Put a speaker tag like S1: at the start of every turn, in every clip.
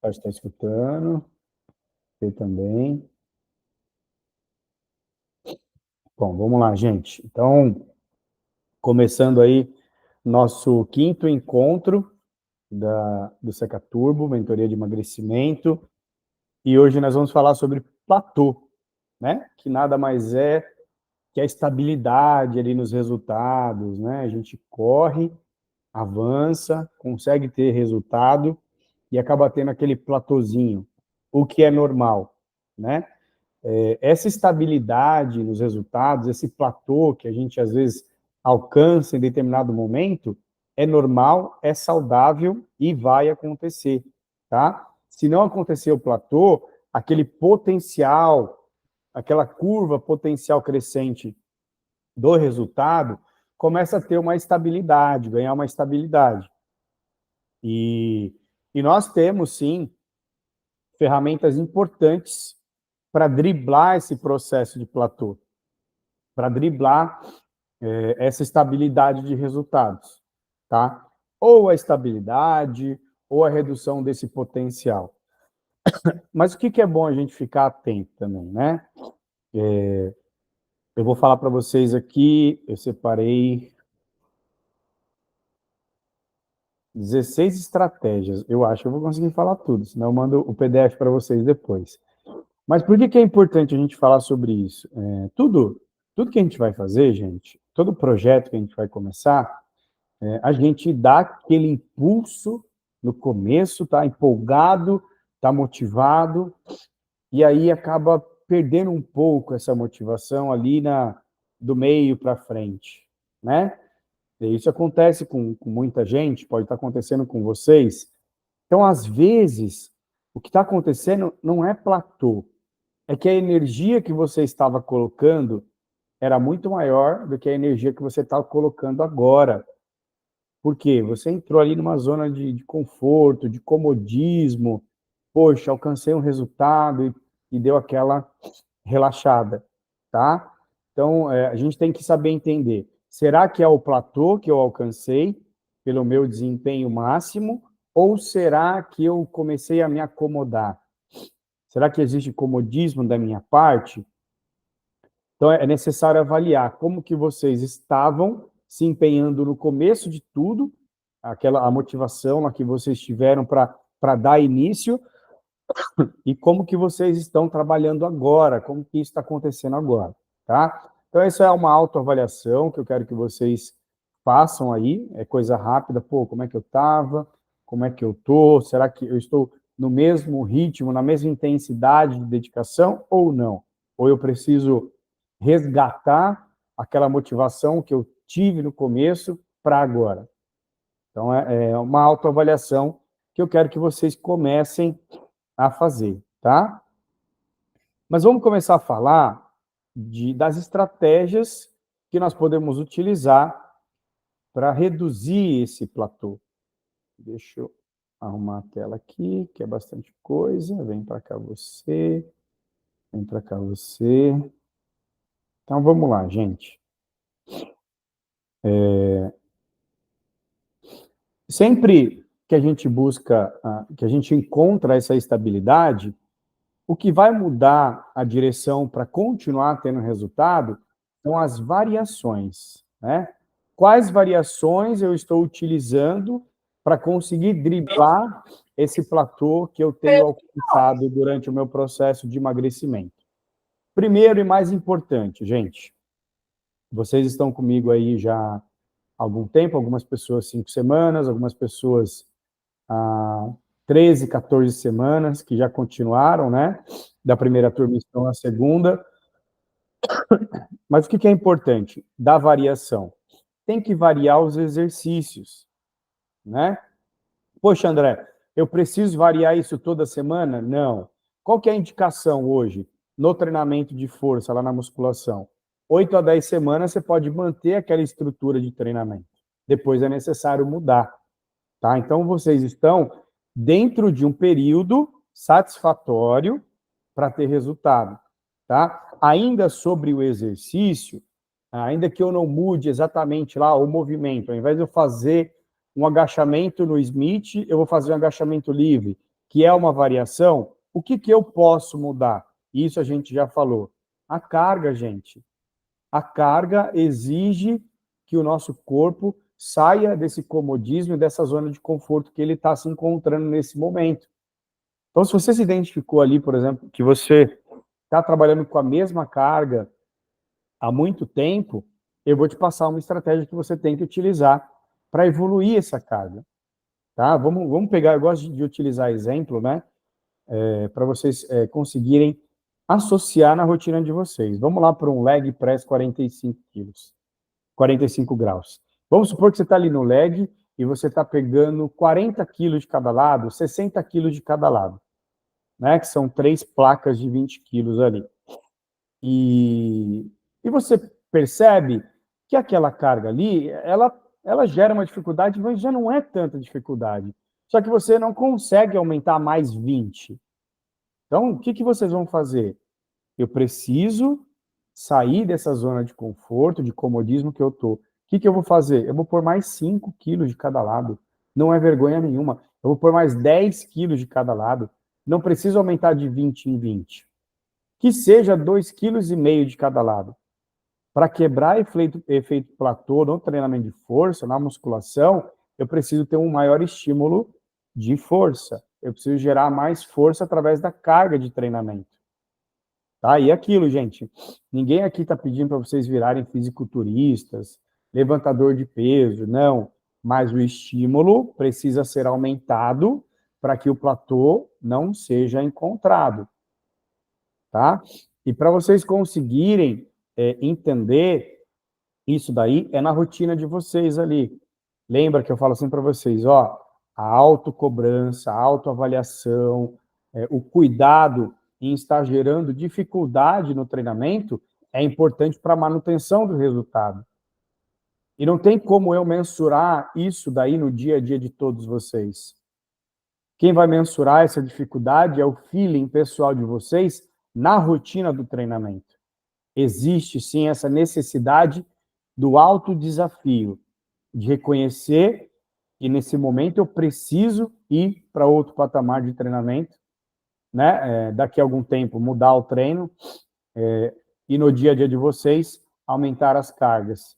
S1: Pode estar escutando. Você também. Bom, vamos lá, gente. Então, começando aí nosso quinto encontro do Seca Turbo, mentoria de emagrecimento. E hoje nós vamos falar sobre platô, né? Que nada mais é que a estabilidade ali nos resultados, né? A gente corre, avança, consegue ter resultado e acaba tendo aquele platôzinho, o que é normal, né? Essa estabilidade nos resultados, esse platô que a gente às vezes alcança em determinado momento, é normal, é saudável e vai acontecer, tá? Se não acontecer o platô, aquele potencial, aquela curva potencial crescente do resultado, começa a ter uma estabilidade, ganhar uma estabilidade. E nós temos, sim, ferramentas importantes para driblar esse processo de platô, para driblar essa estabilidade de resultados, tá? Ou a estabilidade, ou a redução desse potencial. Mas o que é bom a gente ficar atento também, né? Eu vou falar para vocês aqui, eu separei 16 estratégias. Eu acho que eu vou conseguir falar tudo, senão eu mando o PDF para vocês depois. Mas por que é importante a gente falar sobre isso? Tudo que a gente vai fazer, gente, todo projeto que a gente vai começar, a gente dá aquele impulso no começo, tá empolgado, tá motivado, e aí acaba perdendo um pouco essa motivação ali do meio para frente, né? E isso acontece com muita gente, pode estar acontecendo com vocês. Então, às vezes, o que está acontecendo não é platô, é que a energia que você estava colocando era muito maior do que a energia que você está colocando agora. Por quê? Você entrou ali numa zona de conforto, de comodismo. Poxa, alcancei um resultado e deu aquela relaxada, tá? Então, a gente tem que saber entender. Será que é o platô que eu alcancei pelo meu desempenho máximo? Ou será que eu comecei a me acomodar? Será que existe comodismo da minha parte? Então, é necessário avaliar como que vocês estavam se empenhando no começo de tudo, a motivação a que vocês tiveram para dar início, e como que vocês estão trabalhando agora, como que isso está acontecendo agora, tá? Então, essa é uma autoavaliação que eu quero que vocês façam aí, é coisa rápida, pô, como é que eu estava, como é que eu estou, será que eu estou no mesmo ritmo, na mesma intensidade de dedicação ou não? Ou eu preciso resgatar aquela motivação que eu tive no começo para agora? Então, é uma autoavaliação que eu quero que vocês comecem a fazer, tá? Mas vamos começar a falar das estratégias que nós podemos utilizar para reduzir esse platô. Deixa eu arrumar a tela aqui, que é bastante coisa. Vem para cá você, vem para cá você. Então, vamos lá, gente. Sempre que a gente busca, que a gente encontra essa estabilidade, o que vai mudar a direção para continuar tendo resultado são as variações, né? Quais variações eu estou utilizando para conseguir driblar esse platô que eu tenho alcançado durante o meu processo de emagrecimento? Primeiro e mais importante, gente, vocês estão comigo aí já há algum tempo, algumas pessoas 5 semanas, algumas pessoas há 13, 14 semanas, que já continuaram, né? Da primeira turma estão na segunda. Mas o que é importante? Da variação. Tem que variar os exercícios, né? Poxa, André, eu preciso variar isso toda semana? Não. Qual que é a indicação hoje no treinamento de força, lá na musculação? 8 a 10 semanas você pode manter aquela estrutura de treinamento. Depois é necessário mudar, tá? Então, vocês estão dentro de um período satisfatório para ter resultado, tá? Ainda sobre o exercício, ainda que eu não mude exatamente lá o movimento, ao invés de eu fazer um agachamento no Smith, eu vou fazer um agachamento livre, que é uma variação, o que eu posso mudar? Isso a gente já falou. A carga, gente. A carga exige que o nosso corpo saia desse comodismo e dessa zona de conforto que ele está se encontrando nesse momento. Então, se você se identificou ali, por exemplo, que você está trabalhando com a mesma carga há muito tempo, eu vou te passar uma estratégia que você tem que utilizar para evoluir essa carga. Tá? Vamos pegar, eu gosto de utilizar exemplo, né? Para vocês conseguirem associar na rotina de vocês. Vamos lá para um leg press 45 quilos, 45 graus. Vamos supor que você está ali no leg e você está pegando 40 quilos de cada lado, 60 quilos de cada lado, né? Que são 3 placas de 20 quilos ali. E você percebe que aquela carga ali, ela gera uma dificuldade, mas já não é tanta dificuldade. Só que você não consegue aumentar mais 20. Então, o que vocês vão fazer? Eu preciso sair dessa zona de conforto, de comodismo que eu estou. O que eu vou fazer? Eu vou pôr mais 5 quilos de cada lado. Não é vergonha nenhuma. Eu vou pôr mais 10 quilos de cada lado. Não preciso aumentar de 20 em 20. Que seja 2,5 kg de cada lado. Para quebrar efeito platô no treinamento de força, na musculação, eu preciso ter um maior estímulo de força. Eu preciso gerar mais força através da carga de treinamento. Tá? E aquilo, gente, ninguém aqui está pedindo para vocês virarem fisiculturistas, levantador de peso, não. Mas o estímulo precisa ser aumentado para que o platô não seja encontrado. Tá? E para vocês conseguirem entender isso daí, é na rotina de vocês ali. Lembra que eu falo assim para vocês, ó, a autocobrança, a autoavaliação, o cuidado em estar gerando dificuldade no treinamento é importante para a manutenção do resultado. E não tem como eu mensurar isso daí no dia a dia de todos vocês. Quem vai mensurar essa dificuldade é o feeling pessoal de vocês na rotina do treinamento. Existe, sim, essa necessidade do autodesafio, de reconhecer que, nesse momento, eu preciso ir para outro patamar de treinamento, né? Daqui a algum tempo, mudar o treino, e no dia a dia de vocês, aumentar as cargas,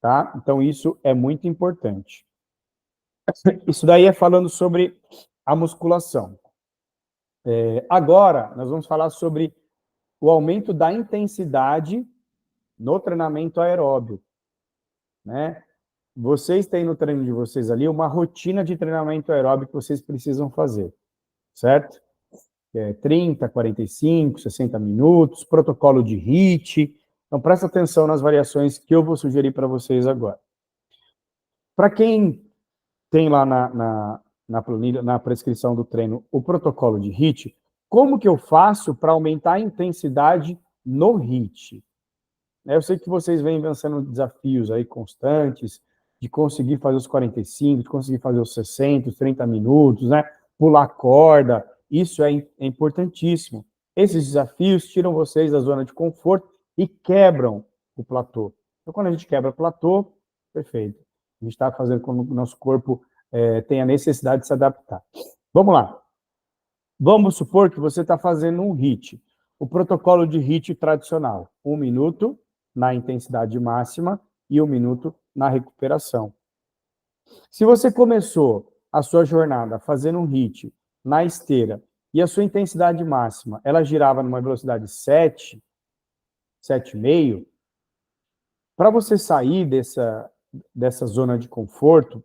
S1: tá? Então, isso é muito importante. Isso daí é falando sobre a musculação. Agora, nós vamos falar sobre o aumento da intensidade no treinamento aeróbio, né? Vocês têm no treino de vocês ali uma rotina de treinamento aeróbio que vocês precisam fazer, certo? 30, 45, 60 minutos, protocolo de HIIT. Então, presta atenção nas variações que eu vou sugerir para vocês agora. Para quem tem lá na planilha, na prescrição do treino, o protocolo de HIIT, como que eu faço para aumentar a intensidade no HIIT? Eu sei que vocês vêm vencendo desafios aí constantes, de conseguir fazer os 45, de conseguir fazer os 60, os 30 minutos, né? Pular corda, isso é importantíssimo. Esses desafios tiram vocês da zona de conforto e quebram o platô. Então, quando a gente quebra o platô, perfeito. A gente está fazendo com que o nosso corpo tenha necessidade de se adaptar. Vamos lá. Vamos supor que você está fazendo um HIIT. O protocolo de HIIT tradicional. 1 minuto na intensidade máxima e 1 minuto na recuperação. Se você começou a sua jornada fazendo um HIIT na esteira e a sua intensidade máxima, ela girava numa velocidade 7, 7,5, para você sair dessa zona de conforto,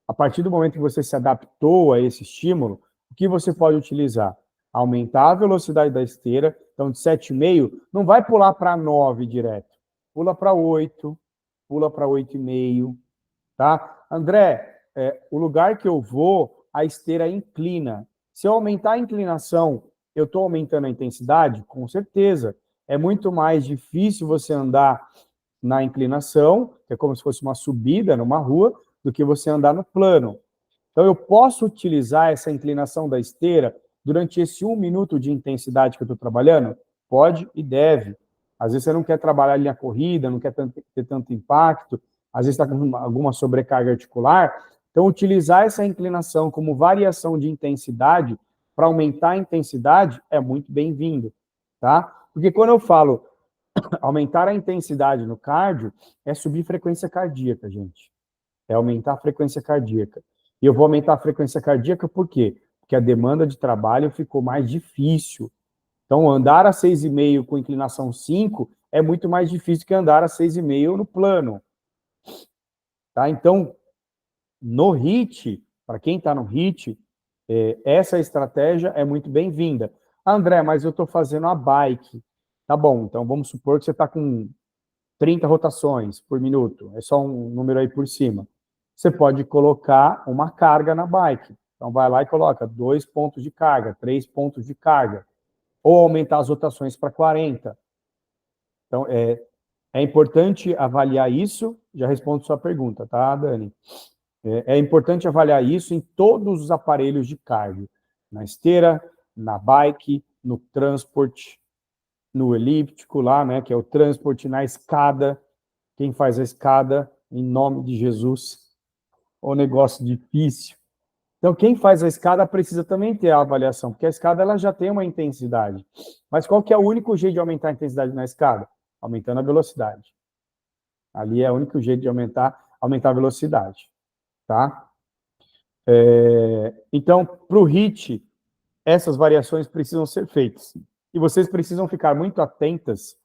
S1: a partir do momento que você se adaptou a esse estímulo, o que você pode utilizar? Aumentar a velocidade da esteira, então de 7,5, não vai pular para 9 direto, pula para 8, pula para 8,5, tá? André, o lugar que eu vou, a esteira inclina. Se eu aumentar a inclinação, eu estou aumentando a intensidade? Com certeza. É muito mais difícil você andar na inclinação, que é como se fosse uma subida numa rua, do que você andar no plano. Então, eu posso utilizar essa inclinação da esteira durante esse 1 minuto de intensidade que eu estou trabalhando? Pode e deve. Às vezes você não quer trabalhar ali na corrida, não quer ter tanto impacto, às vezes está com alguma sobrecarga articular. Então, utilizar essa inclinação como variação de intensidade para aumentar a intensidade, é muito bem-vindo, tá? Porque quando eu falo aumentar a intensidade no cardio, é subir frequência cardíaca, gente. É aumentar a frequência cardíaca. E eu vou aumentar a frequência cardíaca por quê? Porque a demanda de trabalho ficou mais difícil. Então, andar a 6,5 com inclinação 5 é muito mais difícil que andar a 6,5 no plano. Tá? Então, no HIIT, para quem está no HIIT, essa estratégia é muito bem-vinda. André, mas eu estou fazendo a bike. Tá bom, então vamos supor que você está com 30 rotações por minuto. É só um número aí por cima. Você pode colocar uma carga na bike. Então, vai lá e coloca 2 pontos de carga, 3 pontos de carga. Ou aumentar as rotações para 40. Então, é importante avaliar isso. Já respondo sua pergunta, tá, Dani? É importante avaliar isso em todos os aparelhos de cardio. Na esteira, na bike, no transporte, no elíptico lá, né, que é o transporte, na escada. Quem faz a escada, em nome de Jesus, é um negócio difícil. Então, quem faz a escada precisa também ter a avaliação, porque a escada ela já tem uma intensidade. Mas qual que é o único jeito de aumentar a intensidade na escada? Aumentando a velocidade. Ali é o único jeito de aumentar a velocidade, tá? Então, para o HIIT, essas variações precisam ser feitas. E vocês precisam ficar muito atentas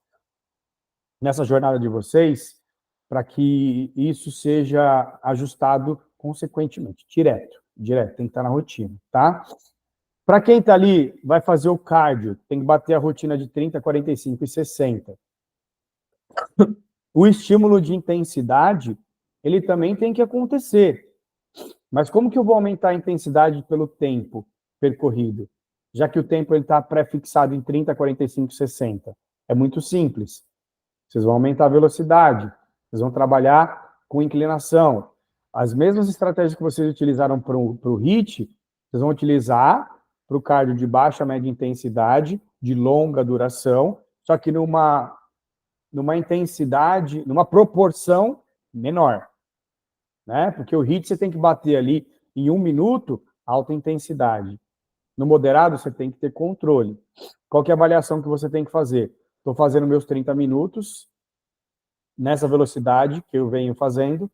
S1: nessa jornada de vocês para que isso seja ajustado consequentemente, direto, tem que estar na rotina, tá? Para quem está ali, vai fazer o cardio, tem que bater a rotina de 30, 45 e 60. O estímulo de intensidade, ele também tem que acontecer. Mas como que eu vou aumentar a intensidade pelo tempo percorrido? Já que o tempo está pré-fixado em 30, 45, 60. É muito simples. Vocês vão aumentar a velocidade, vocês vão trabalhar com inclinação. As mesmas estratégias que vocês utilizaram para o HIIT, vocês vão utilizar para o cardio de baixa, média intensidade, de longa duração, só que numa intensidade, numa proporção menor. Né? Porque o HIIT você tem que bater ali em 1 minuto, alta intensidade. No moderado, você tem que ter controle. Qual que é a avaliação que você tem que fazer? Estou fazendo meus 30 minutos, nessa velocidade que eu venho fazendo,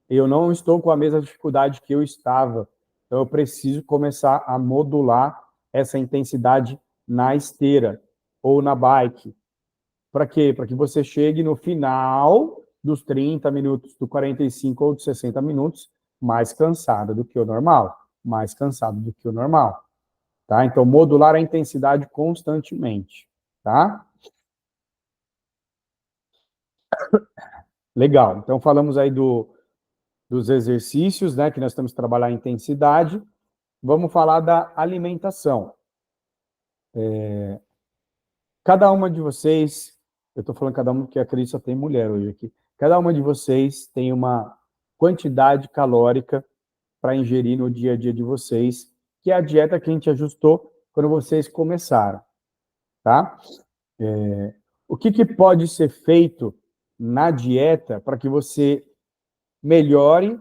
S1: eu não estou com a mesma dificuldade que eu estava. Então, eu preciso começar a modular essa intensidade na esteira ou na bike. Para quê? Para que você chegue no final dos 30 minutos, do 45 ou dos 60 minutos, mais cansado do que o normal. Mais cansado do que o normal. Tá? Então, modular a intensidade constantemente. Tá? Legal. Então, falamos aí dos exercícios, né, que nós temos que trabalhar a intensidade. Vamos falar da alimentação. Cada uma de vocês, eu estou falando cada uma porque acredito que só tem mulher hoje aqui, cada uma de vocês tem uma quantidade calórica para ingerir no dia a dia de vocês, que é a dieta que a gente ajustou quando vocês começaram, tá? O que pode ser feito na dieta para que você melhore,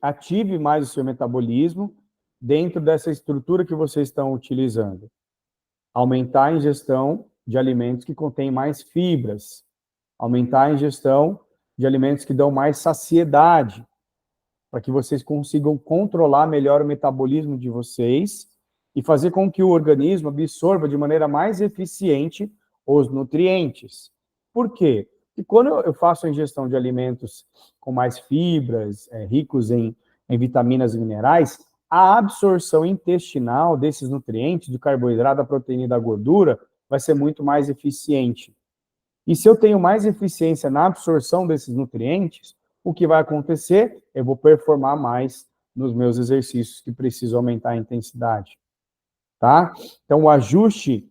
S1: ative mais o seu metabolismo dentro dessa estrutura que vocês estão utilizando? Aumentar a ingestão de alimentos que contêm mais fibras, aumentar a ingestão de alimentos que dão mais saciedade, para que vocês consigam controlar melhor o metabolismo de vocês e fazer com que o organismo absorva de maneira mais eficiente os nutrientes. Por quê? Porque quando eu faço a ingestão de alimentos com mais fibras, ricos em vitaminas e minerais, a absorção intestinal desses nutrientes, do carboidrato, da proteína e da gordura, vai ser muito mais eficiente. E se eu tenho mais eficiência na absorção desses nutrientes, o que vai acontecer? Eu vou performar mais nos meus exercícios que precisam aumentar a intensidade. Tá? Então, o ajuste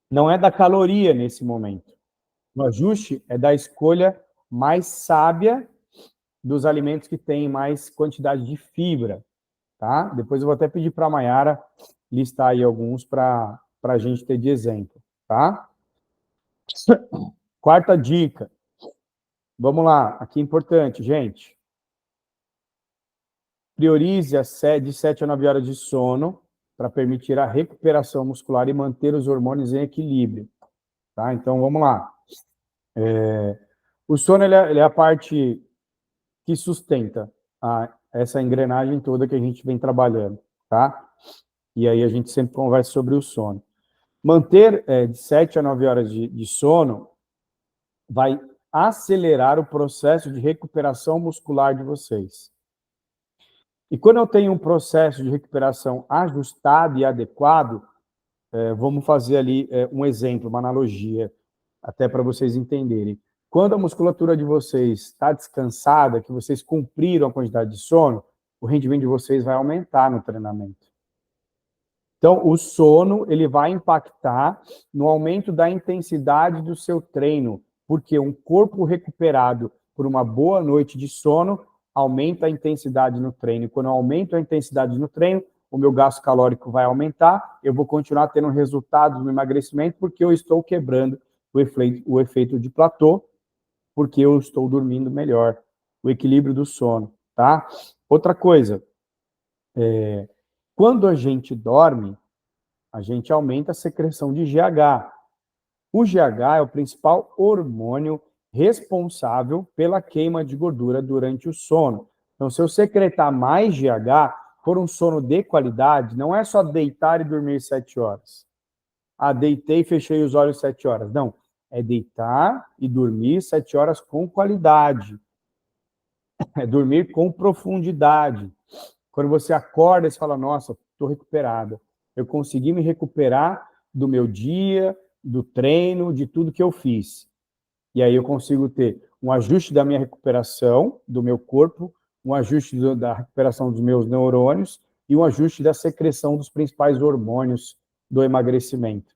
S1: não é da caloria nesse momento. O ajuste é da escolha mais sábia dos alimentos que têm mais quantidade de fibra. Tá? Depois eu vou até pedir para a Mayara listar aí alguns para a gente ter de exemplo. Tá? Quarta dica. Vamos lá, aqui é importante, gente. Priorize de 7 a 9 horas de sono para permitir a recuperação muscular e manter os hormônios em equilíbrio. Tá? Então, vamos lá. O sono ele é a parte que sustenta essa engrenagem toda que a gente vem trabalhando, tá? E aí a gente sempre conversa sobre o sono. Manter de 7 a 9 horas de sono vai acelerar o processo de recuperação muscular de vocês. E quando eu tenho um processo de recuperação ajustado e adequado, vamos fazer ali um exemplo, uma analogia, até para vocês entenderem. Quando a musculatura de vocês está descansada, que vocês cumpriram a quantidade de sono, o rendimento de vocês vai aumentar no treinamento. Então, o sono ele vai impactar no aumento da intensidade do seu treino, porque um corpo recuperado por uma boa noite de sono aumenta a intensidade no treino. E quando eu aumento a intensidade no treino, o meu gasto calórico vai aumentar, eu vou continuar tendo resultados no emagrecimento, porque eu estou quebrando o efeito de platô, porque eu estou dormindo melhor, o equilíbrio do sono, tá? Outra coisa, quando a gente dorme, a gente aumenta a secreção de GH. O GH é o principal hormônio responsável pela queima de gordura durante o sono. Então, se eu secretar mais GH, for um sono de qualidade, não é só deitar e dormir 7 horas. Deitei e fechei os olhos 7 horas. Não, é deitar e dormir 7 horas com qualidade. É dormir com profundidade. Quando você acorda, você fala, nossa, estou recuperada. Eu consegui me recuperar do meu dia, do treino, de tudo que eu fiz. E aí eu consigo ter um ajuste da minha recuperação, do meu corpo, um ajuste da recuperação dos meus neurônios e um ajuste da secreção dos principais hormônios do emagrecimento,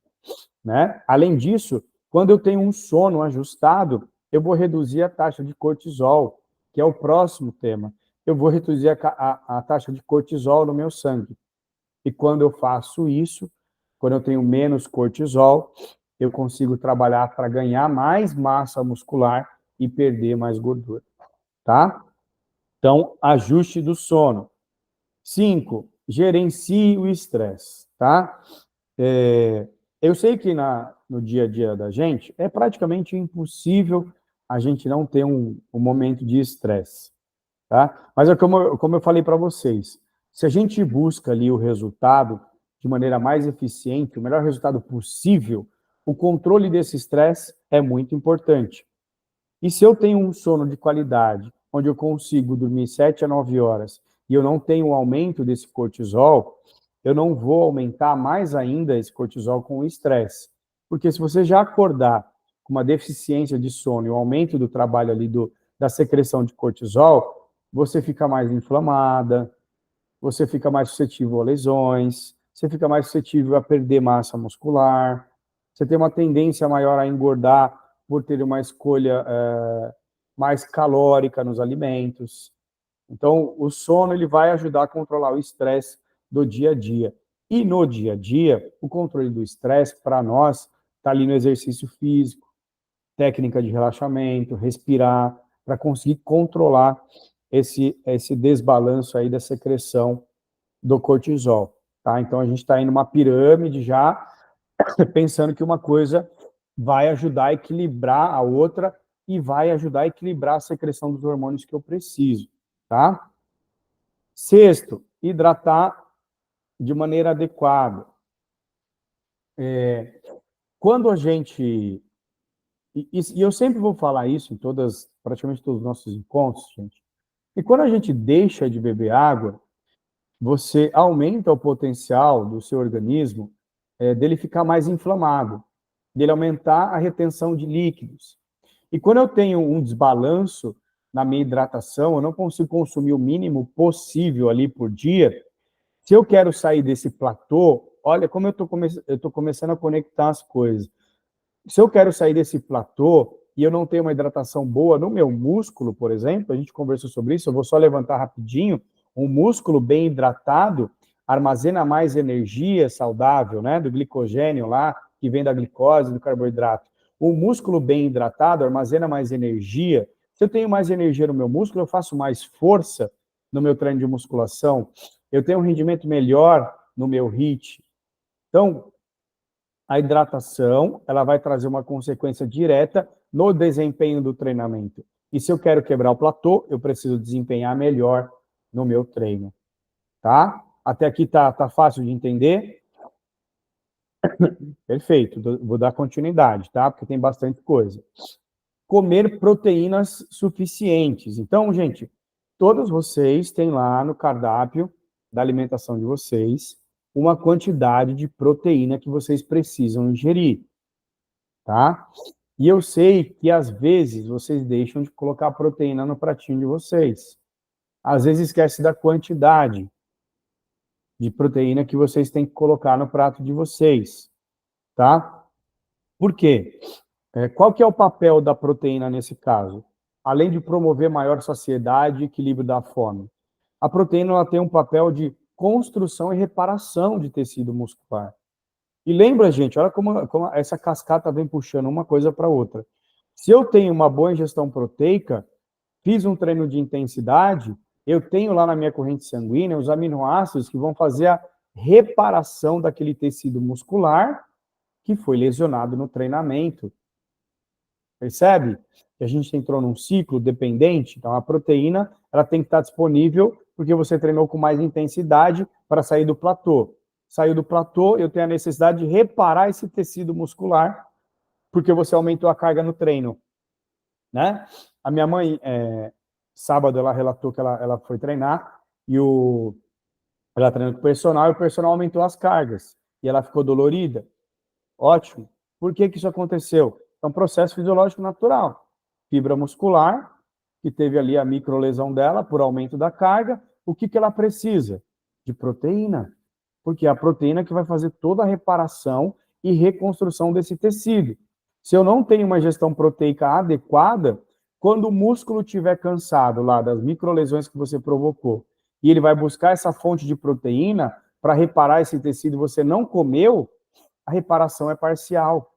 S1: né? Além disso, quando eu tenho um sono ajustado, eu vou reduzir a taxa de cortisol, que é o próximo tema. Eu vou reduzir a taxa de cortisol no meu sangue. E quando eu faço isso, quando eu tenho menos cortisol, eu consigo trabalhar para ganhar mais massa muscular e perder mais gordura, tá? Então, ajuste do sono. 5, gerencie o estresse, tá? Eu sei que no dia a dia da gente é praticamente impossível a gente não ter um momento de estresse, tá? Mas é como eu falei para vocês, se a gente busca ali o resultado de maneira mais eficiente, o melhor resultado possível, o controle desse estresse é muito importante. E se eu tenho um sono de qualidade, onde eu consigo dormir 7 a 9 horas, e eu não tenho um aumento desse cortisol, eu não vou aumentar mais ainda esse cortisol com o estresse. Porque se você já acordar com uma deficiência de sono e um aumento do trabalho ali da secreção de cortisol, você fica mais inflamada, você fica mais suscetível a lesões, você fica mais suscetível a perder massa muscular, você tem uma tendência maior a engordar por ter uma escolha mais calórica nos alimentos. Então, o sono ele vai ajudar a controlar o estresse do dia a dia. E no dia a dia, o controle do estresse, para nós, está ali no exercício físico, técnica de relaxamento, respirar, para conseguir controlar esse desbalanço aí da secreção do cortisol, tá? Então, a gente está indo numa pirâmide já, pensando que uma coisa vai ajudar a equilibrar a outra e vai ajudar a equilibrar a secreção dos hormônios que eu preciso, tá? Sexto, hidratar de maneira adequada. Quando a gente... E eu sempre vou falar isso em praticamente todos os nossos encontros, gente. E quando a gente deixa de beber água, você aumenta o potencial do seu organismo dele ficar mais inflamado, dele aumentar a retenção de líquidos. E quando eu tenho um desbalanço na minha hidratação, eu não consigo consumir o mínimo possível ali por dia, se eu quero sair desse platô, olha como eu estou começando a conectar as coisas. Se eu quero sair desse platô e eu não tenho uma hidratação boa no meu músculo, por exemplo, a gente conversou sobre isso, eu vou só levantar rapidinho, um músculo bem hidratado armazena mais energia saudável, né, do glicogênio lá, que vem da glicose, do carboidrato. O músculo bem hidratado armazena mais energia. Se eu tenho mais energia no meu músculo, eu faço mais força no meu treino de musculação, eu tenho um rendimento melhor no meu HIIT. Então, a hidratação, ela vai trazer uma consequência direta no desempenho do treinamento. E se eu quero quebrar o platô, eu preciso desempenhar melhor no meu treino, tá? Até aqui tá fácil de entender? Perfeito, vou dar continuidade, tá? Porque tem bastante coisa. Comer proteínas suficientes. Então, gente, todos vocês têm lá no cardápio da alimentação de vocês uma quantidade de proteína que vocês precisam ingerir, tá? E eu sei que às vezes vocês deixam de colocar proteína no pratinho de vocês. Às vezes esquece da quantidade de proteína que vocês têm que colocar no prato de vocês, tá? Por quê? Qual que é o papel da proteína nesse caso? Além de promover maior saciedade e equilíbrio da fome. A proteína ela tem um papel de construção e reparação de tecido muscular. E lembra, gente, olha como essa cascata vem puxando uma coisa para outra. Se eu tenho uma boa ingestão proteica, fiz um treino de intensidade, eu tenho lá na minha corrente sanguínea os aminoácidos que vão fazer a reparação daquele tecido muscular que foi lesionado no treinamento. Percebe? Que a gente entrou num ciclo dependente, então a proteína ela tem que estar disponível porque você treinou com mais intensidade para sair do platô. Saiu do platô, eu tenho a necessidade de reparar esse tecido muscular porque você aumentou a carga no treino, né? A minha mãe, sábado, ela relatou que ela foi treinar e ela treinou com o personal e o personal aumentou as cargas e ela ficou dolorida. Ótimo. Por que isso aconteceu? É um processo fisiológico natural. Fibra muscular, que teve ali a microlesão dela por aumento da carga, o que ela precisa? De proteína. Porque é a proteína que vai fazer toda a reparação e reconstrução desse tecido. Se eu não tenho uma ingestão proteica adequada, quando o músculo estiver cansado lá das microlesões que você provocou, e ele vai buscar essa fonte de proteína para reparar esse tecido e você não comeu, a reparação é parcial.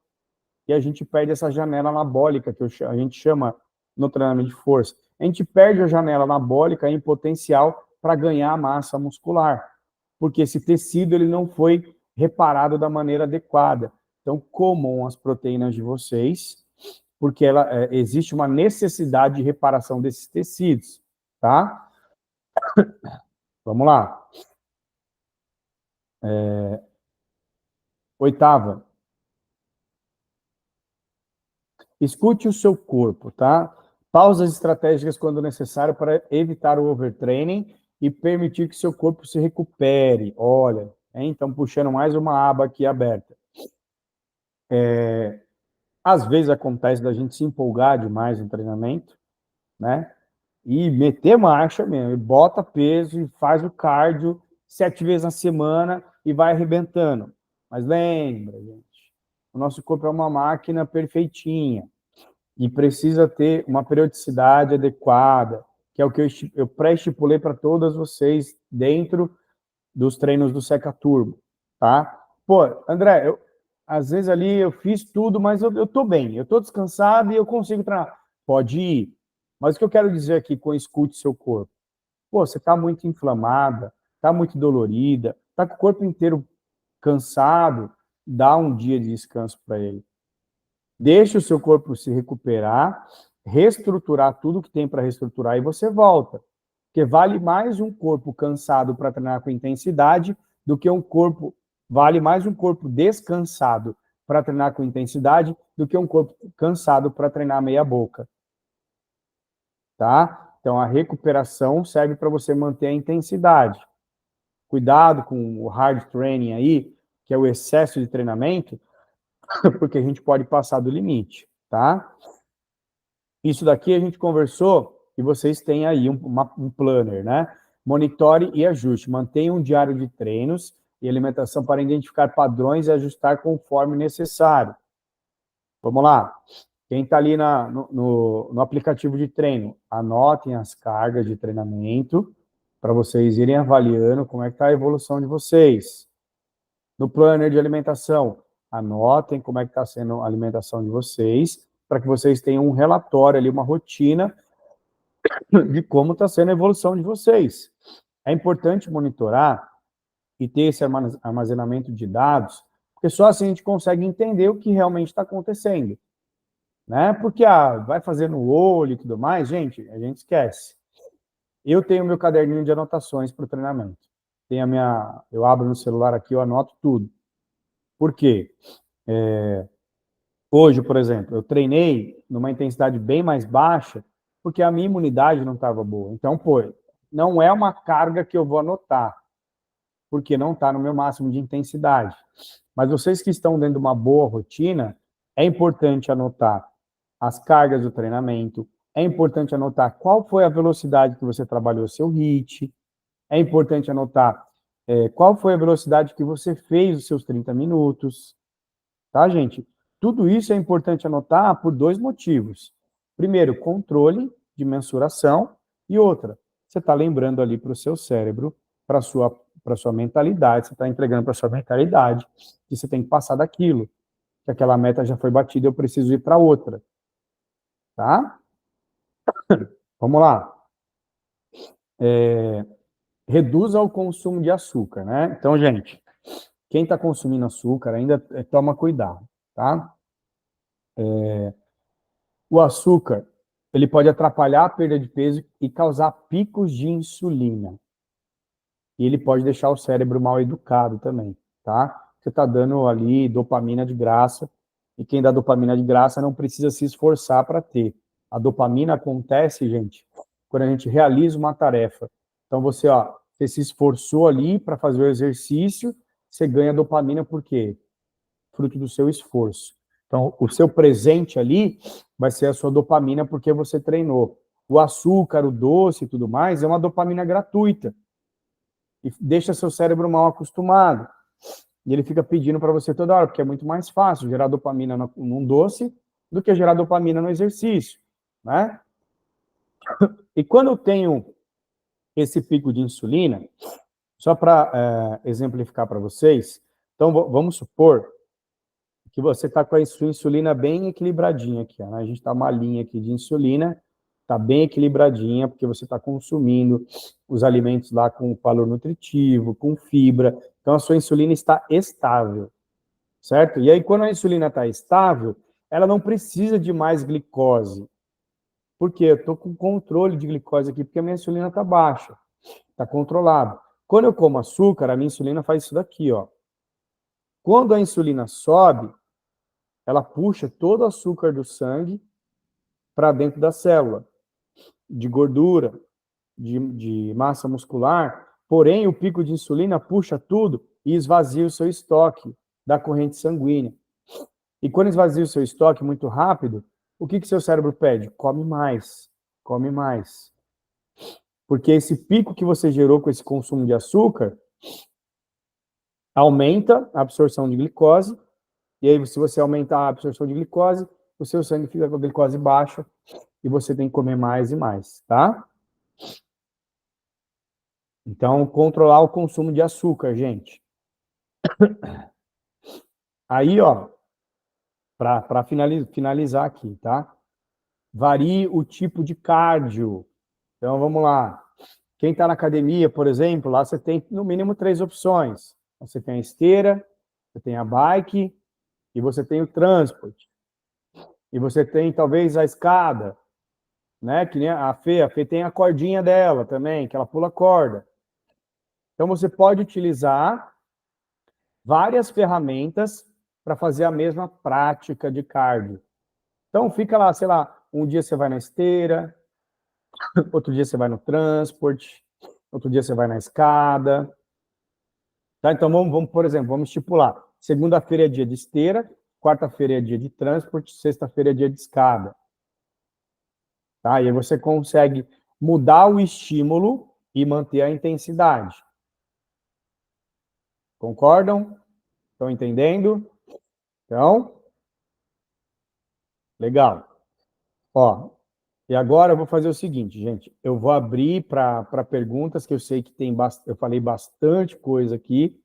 S1: E a gente perde essa janela anabólica, que a gente chama no treinamento de força. A gente perde a janela anabólica em potencial para ganhar massa muscular, porque esse tecido ele não foi reparado da maneira adequada. Então, comam as proteínas de vocês, porque existe uma necessidade de reparação desses tecidos, tá? Vamos lá. Oitava. Escute o seu corpo, tá? Pausas estratégicas quando necessário para evitar o overtraining e permitir que seu corpo se recupere. Olha, então puxando mais uma aba aqui aberta. Às vezes acontece da gente se empolgar demais no treinamento, né? E meter marcha mesmo, e bota peso e faz o cardio 7 vezes na semana e vai arrebentando. Mas lembra, gente, o nosso corpo é uma máquina perfeitinha e precisa ter uma periodicidade adequada, que é o que eu pré-estipulei para todas vocês dentro dos treinos do Seca Turbo, tá? Pô, André, às vezes ali eu fiz tudo, mas eu tô bem, eu tô descansado e eu consigo treinar. Pode ir, mas o que eu quero dizer aqui com escute seu corpo? Pô, você tá muito inflamada, tá muito dolorida, tá com o corpo inteiro cansado, dá um dia de descanso para ele. Deixa o seu corpo se recuperar, reestruturar tudo que tem para reestruturar e você volta. Porque vale mais um corpo cansado para treinar com intensidade do que vale mais um corpo descansado para treinar com intensidade do que um corpo cansado para treinar meia boca. Tá? Então a recuperação serve para você manter a intensidade. Cuidado com o hard training aí, que é o excesso de treinamento, porque a gente pode passar do limite, tá? Isso daqui a gente conversou e vocês têm aí um planner, né? Monitore e ajuste. Mantenha um diário de treinos e alimentação para identificar padrões e ajustar conforme necessário. Vamos lá. Quem está ali no aplicativo de treino, anotem as cargas de treinamento para vocês irem avaliando como é que está a evolução de vocês. No planner de alimentação, anotem como é que está sendo a alimentação de vocês, para que vocês tenham um relatório ali, uma rotina de como está sendo a evolução de vocês. É importante monitorar e ter esse armazenamento de dados, porque só assim a gente consegue entender o que realmente está acontecendo, né? Porque, vai fazer no olho e tudo mais, gente, a gente esquece. Eu tenho meu caderninho de anotações para o treinamento. Eu abro no celular aqui, eu anoto tudo. Por quê? Hoje, por exemplo, eu treinei numa intensidade bem mais baixa, porque a minha imunidade não estava boa. Então, pô, não é uma carga que eu vou anotar, porque não está no meu máximo de intensidade. Mas vocês que estão dentro de uma boa rotina, é importante anotar as cargas do treinamento, é importante anotar qual foi a velocidade que você trabalhou seu HIIT, é importante anotar qual foi a velocidade que você fez os seus 30 minutos, tá, gente? Tudo isso é importante anotar por dois motivos. Primeiro, controle de mensuração, e outra, você está lembrando ali para o seu cérebro, para sua mentalidade, você está entregando para sua mentalidade que você tem que passar daquilo, que aquela meta já foi batida, eu preciso ir para outra, tá? Vamos lá. Reduza o consumo de açúcar, né? Então, gente, quem está consumindo açúcar ainda toma cuidado, tá? O açúcar, ele pode atrapalhar a perda de peso e causar picos de insulina. E ele pode deixar o cérebro mal educado também, tá? Você está dando ali dopamina de graça, e quem dá dopamina de graça não precisa se esforçar para ter. A dopamina acontece, gente, quando a gente realiza uma tarefa. Então você se esforçou ali para fazer o exercício, você ganha dopamina por quê? Fruto do seu esforço. Então, o seu presente ali vai ser a sua dopamina porque você treinou. O açúcar, o doce e tudo mais é uma dopamina gratuita e deixa seu cérebro mal acostumado. E ele fica pedindo para você toda hora, porque é muito mais fácil gerar dopamina num doce do que gerar dopamina no exercício, né? E quando eu tenho esse pico de insulina, só para exemplificar para vocês, então vamos supor que você está com a sua insulina bem equilibradinha aqui, né? A gente está uma linha aqui de insulina, está bem equilibradinha, porque você está consumindo os alimentos lá com valor nutritivo, com fibra, então a sua insulina está estável, certo? E aí, quando a insulina está estável, ela não precisa de mais glicose. Por quê? Eu estou com controle de glicose aqui, porque a minha insulina está baixa, está controlado. Quando eu como açúcar, a minha insulina faz isso daqui, ó. Quando a insulina sobe, ela puxa todo o açúcar do sangue para dentro da célula, de gordura, de massa muscular, porém o pico de insulina puxa tudo e esvazia o seu estoque da corrente sanguínea. E quando esvazia o seu estoque muito rápido, o que seu cérebro pede? Come mais, come mais. Porque esse pico que você gerou com esse consumo de açúcar aumenta a absorção de glicose, e aí se você aumentar a absorção de glicose, o seu sangue fica com a glicose baixa, e você tem que comer mais e mais, tá? Então, controlar o consumo de açúcar, gente. Aí, ó, para finalizar aqui, tá? Varie o tipo de cardio. Então, vamos lá. Quem está na academia, por exemplo, lá você tem no mínimo 3 opções. Você tem a esteira, você tem a bike e você tem o transporte. E você tem, talvez, a escada, né? Que nem a Fê tem a cordinha dela também, que ela pula corda. Então, você pode utilizar várias ferramentas para fazer a mesma prática de cardio. Então, fica lá, sei lá, um dia você vai na esteira, outro dia você vai no transporte, outro dia você vai na escada. Tá? Então, por exemplo, vamos estipular. Segunda-feira é dia de esteira, quarta-feira é dia de transporte, sexta-feira é dia de escada. Tá? E aí você consegue mudar o estímulo e manter a intensidade. Concordam? Estão entendendo? Então, legal. Ó, e agora eu vou fazer o seguinte, gente. Eu vou abrir para perguntas, que eu sei que eu falei bastante coisa aqui,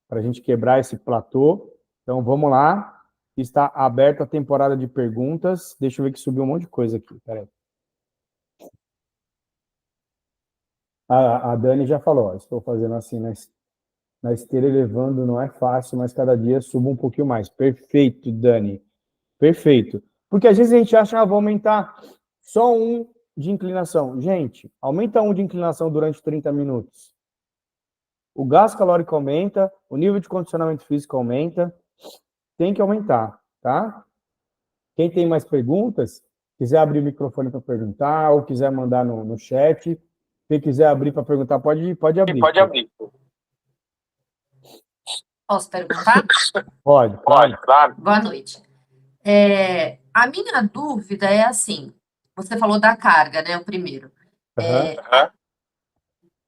S1: para a gente quebrar esse platô. Então, vamos lá. Está aberta a temporada de perguntas. Deixa eu ver que subiu um monte de coisa aqui. Peraí. A Dani já falou, ó, estou fazendo assim, né? Na esteira elevando não é fácil, mas cada dia subo um pouquinho mais. Perfeito, Dani. Perfeito. Porque às vezes a gente acha, vou aumentar só um de inclinação. Gente, aumenta um de inclinação durante 30 minutos. O gasto calórico aumenta, o nível de condicionamento físico aumenta, tem que aumentar, tá? Quem tem mais perguntas, quiser abrir o microfone para perguntar, ou quiser mandar no chat, quem quiser abrir para perguntar, pode abrir.
S2: Pode abrir.
S3: Posso perguntar?
S1: Pode,
S2: claro.
S3: Boa noite. A minha dúvida é assim, você falou da carga, né, o primeiro.
S1: Uhum.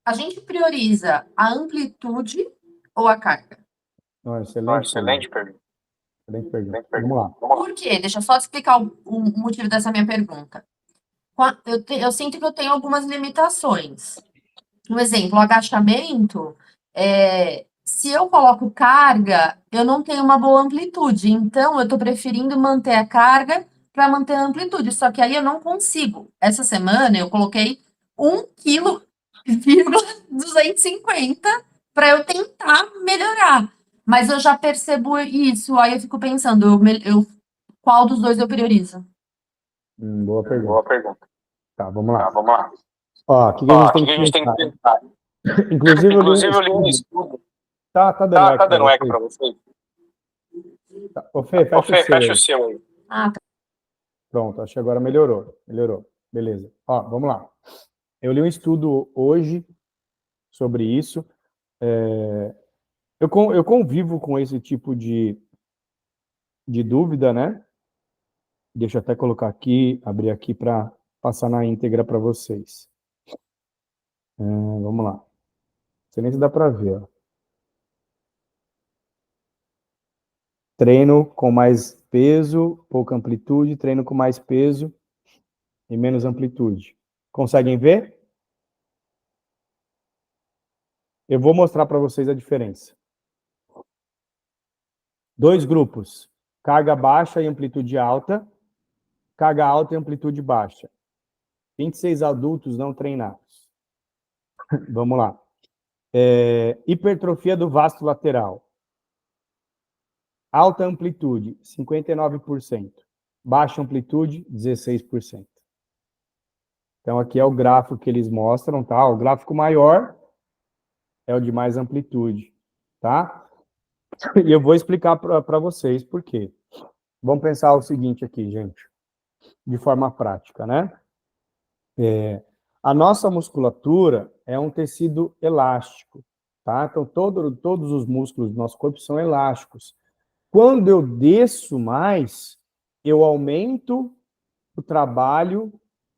S3: A gente prioriza a amplitude ou a carga?
S1: Excelente pergunta. Excelente pergunta. Vamos lá.
S3: Por quê? Deixa eu só explicar o motivo dessa minha pergunta. Eu sinto que eu tenho algumas limitações. Um exemplo, o agachamento, se eu coloco carga, eu não tenho uma boa amplitude. Então, eu estou preferindo manter a carga para manter a amplitude. Só que aí eu não consigo. Essa semana eu coloquei 1,250 kg para eu tentar melhorar. Mas eu já percebo isso. Aí eu fico pensando, qual dos dois eu priorizo?
S1: Boa
S2: Boa
S1: pergunta.
S2: pergunta.
S1: Tá, vamos lá.
S2: Vamos lá.
S1: Ó, o que a gente tem que pensar? Inclusive,
S2: eu li um estudo.
S1: Tá dando
S2: eco para você?
S1: Ô, Fê,
S2: Fecha o seu aí.
S3: Ah, tá.
S1: Pronto, acho que agora melhorou. Beleza. Ó, vamos lá. Eu li um estudo hoje sobre isso. Eu convivo com esse tipo de dúvida, né? Deixa eu até colocar aqui, abrir aqui para passar na íntegra para vocês. Vamos lá. Não sei nem se dá para ver. Ó. Treino com mais peso, pouca amplitude, treino com mais peso e menos amplitude. Conseguem ver? Eu vou mostrar para vocês a diferença. 2 grupos, carga baixa e amplitude alta, carga alta e amplitude baixa. 26 adultos não treinados. Vamos lá. Hipertrofia do vasto lateral. Alta amplitude, 59%. Baixa amplitude, 16%. Então, aqui é o gráfico que eles mostram, tá? O gráfico maior é o de mais amplitude, tá? E eu vou explicar para vocês por quê. Vamos pensar o seguinte aqui, gente, de forma prática, né? A nossa musculatura é um tecido elástico, tá? Então, todos os músculos do nosso corpo são elásticos. Quando eu desço mais, eu aumento o trabalho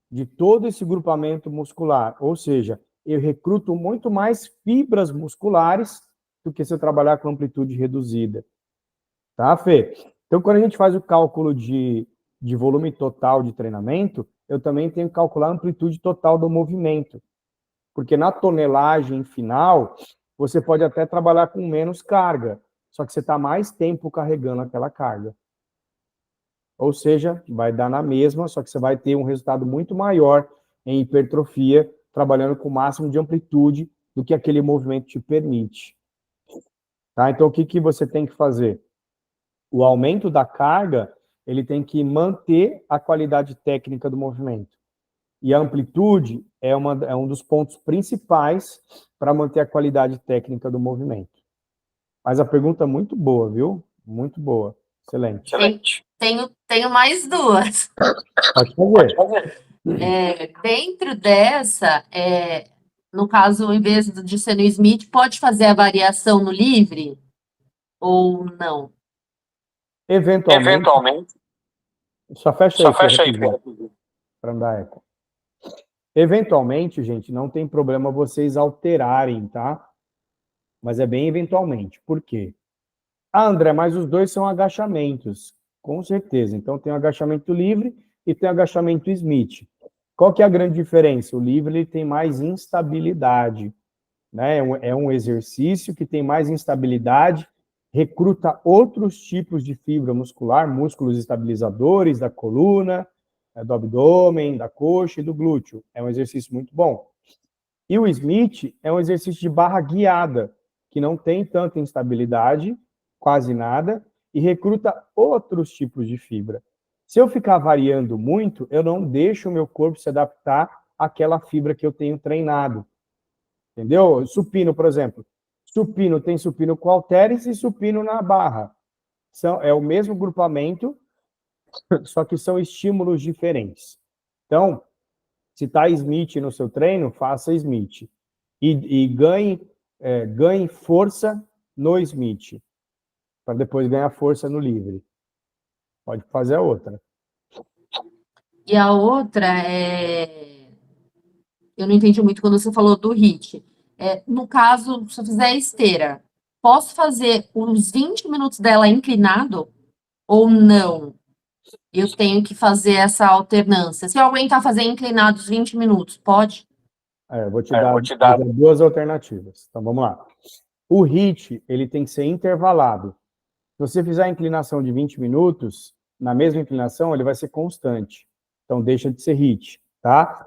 S1: de todo esse grupamento muscular, ou seja, eu recruto muito mais fibras musculares do que se eu trabalhar com amplitude reduzida. Tá, Fê? Então, quando a gente faz o cálculo de volume total de treinamento, eu também tenho que calcular a amplitude total do movimento. Porque na tonelagem final, você pode até trabalhar com menos carga, só que você está mais tempo carregando aquela carga. Ou seja, vai dar na mesma, só que você vai ter um resultado muito maior em hipertrofia, trabalhando com o máximo de amplitude do que aquele movimento te permite. Tá? Então, o que você tem que fazer? O aumento da carga, ele tem que manter a qualidade técnica do movimento. E a amplitude é um dos pontos principais para manter a qualidade técnica do movimento. Mas a pergunta é muito boa, viu? Muito boa. Excelente.
S3: Tenho mais duas.
S1: Pode fazer.
S3: Dentro dessa, no caso, em vez de ser no Smith, pode fazer a variação no livre ou não?
S1: Eventualmente. Só fecha aí, para andar eco. Eventualmente, gente, não tem problema vocês alterarem, tá? Mas é bem eventualmente. Por quê? Ah, André, mas os dois são agachamentos. Com certeza. Então, tem o agachamento livre e tem o agachamento Smith. Qual que é a grande diferença? O livre ele tem mais instabilidade. Né? É um exercício que tem mais instabilidade, recruta outros tipos de fibra muscular, músculos estabilizadores da coluna, do abdômen, da coxa e do glúteo. É um exercício muito bom. E o Smith é um exercício de barra guiada. que não tem tanta instabilidade, quase nada, e recruta outros tipos de fibra. Se eu ficar variando muito, eu não deixo o meu corpo se adaptar àquela fibra que eu tenho treinado. Entendeu? Supino, por exemplo. Supino tem supino com halteres e supino na barra. É o mesmo grupamento, só que são estímulos diferentes. Então, se está Smith no seu treino, faça Smith. E ganhe força no Smith, para depois ganhar força no livre. Pode fazer a outra.
S3: E a outra é. Eu não entendi muito quando você falou do HIIT. No caso, se eu fizer esteira, posso fazer uns 20 minutos dela inclinado ou não? Eu tenho que fazer essa alternância. Se eu aguentar fazer inclinados 20 minutos, pode?
S1: Eu vou te dar duas alternativas. Então, vamos lá. O HIIT, ele tem que ser intervalado. Se você fizer a inclinação de 20 minutos, na mesma inclinação, ele vai ser constante. Então, deixa de ser HIIT, tá?